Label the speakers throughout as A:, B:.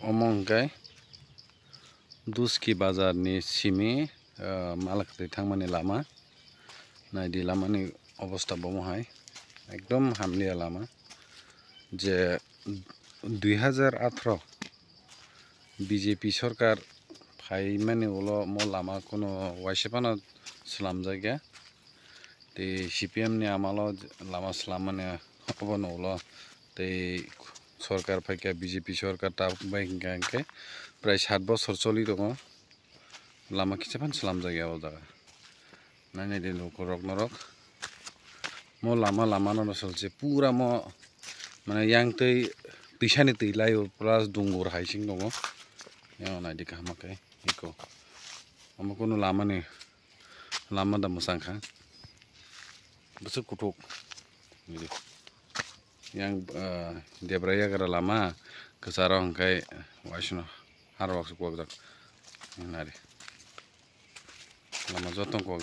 A: Omongkai Duski Bazar ni Simi Malakti Thangmani Lama Naidi Lama ni অবস্থা বমহাই একদম হামলিয়া লামা যে 2018 BJP সরকার phi মানে ওলো মো লামা কোনো ওয়াইসেপানা সালাম জায়গা তে সিপিএম নি আমালো লামা সালাম মানে হবনো ওলো তে সরকার ফাইকা বিজেপি সরকার তা বাইকে প্রায় 7 বছর চলি দङ লামা কিছেপান সালাম জায়গা ও জায়গা নাইনে দিন রক নরক mo lama no solche pura mo mane yang tei pisani tei lai plus dungur haising dongo ya na di kama kai iko amo kono lama da musangkha besok kutuk gitu yang dia beraya gara lama kesarong kai wasno har waktu ko dak nari lama jotong ko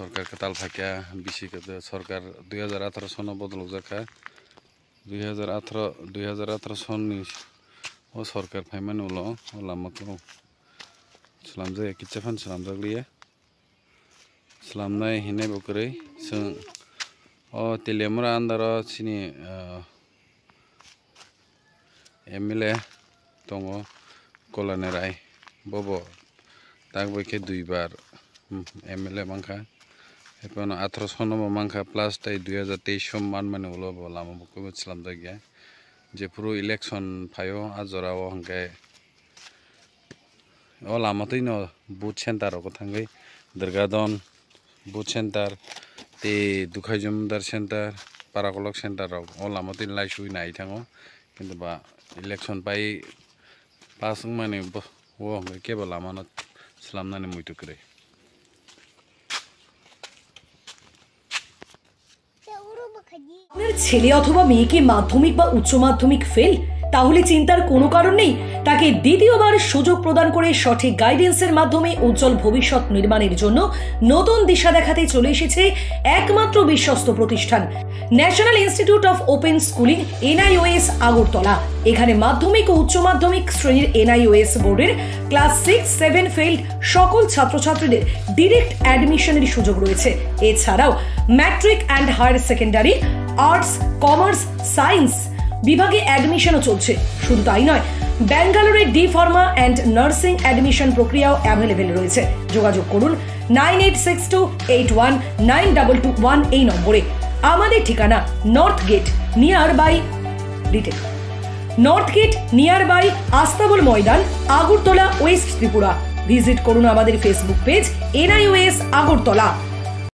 A: সরকার কাতাল ফাঁকা BC সরকার 2018 সন বদল জাকা 2018 সননি ও সরকার ফাইমান উলো ও লামাকো সালাম জায় কিচ্ছাফান সালাম জাগলিয়া সালাম নাই হিনে বকরে जों ও তেলেমরা আন্দার সিনি MLA দङ কলানে রায় ববো তাকবাইকে দুইবার এমএলএ মাংখা এখন 18 সনম মাংখা প্লাস তাই 2023 সম্মান মানে হলো লামা বকো সালাম জায়গা যে পুরো ইলেকশন ফায়ো আজরাও হংকে ও লামাতেই ন বুথ সেন্টার ও থাঙ্গै দরগাদন বুথ সেন্টার তে দুখাই জমদার সেন্টার পারাকলক সেন্টার ও লামাতেই লাইসুই নাই থাঙ্গো কিন্তু বা ইলেকশন পাই পাস মানে ও কেবল লামানো সালাম নানে মুইতো করে
B: আপনার ছেলে অথবা মেয়েকে মাধ্যমিক বা উচ্চ মাধ্যমিক ফেল তাহলে চিন্তার কোনো কারণ নেই তাকে দ্বিতীয়বার সুযোগ প্রদান করে সঠিক গাইডেন্সের মাধ্যমে উজ্জ্বল ভবিষ্যৎ নির্মাণের জন্য নতুন দিশা দেখাতে চলে এসেছে একমাত্র বিশ্বস্ত প্রতিষ্ঠান national institute of open schooling NIOS Agartala. এখানে মাধ্যমিক ও উচ্চ মাধ্যমিক শ্রেণীর এনআইওএস বোর্ডের ক্লাস 6-7 ফেইল্ড সকল ছাত্রছাত্রীদের ডিরেক্ট অ্যাডমিশনের সুযোগ রয়েছে। এছাড়াও matric and higher secondary arts commerce science বিভাগে অ্যাডমিশনও চলছে। শুধু তাই নয়, ব্যাঙ্গালোরে D pharma and nursing admission প্রক্রিয়াও অ্যাভেলেবেল রয়েছে। যোগাযোগ করুন 9862819221 এই নম্বরে। আমাদের ঠিকানা north gate near by retail north gate near by Astabal Maidan Agartala west Tripura. Visit করুন আমাদের ফেসবুক পেজ এনআইওএস আগরতলা।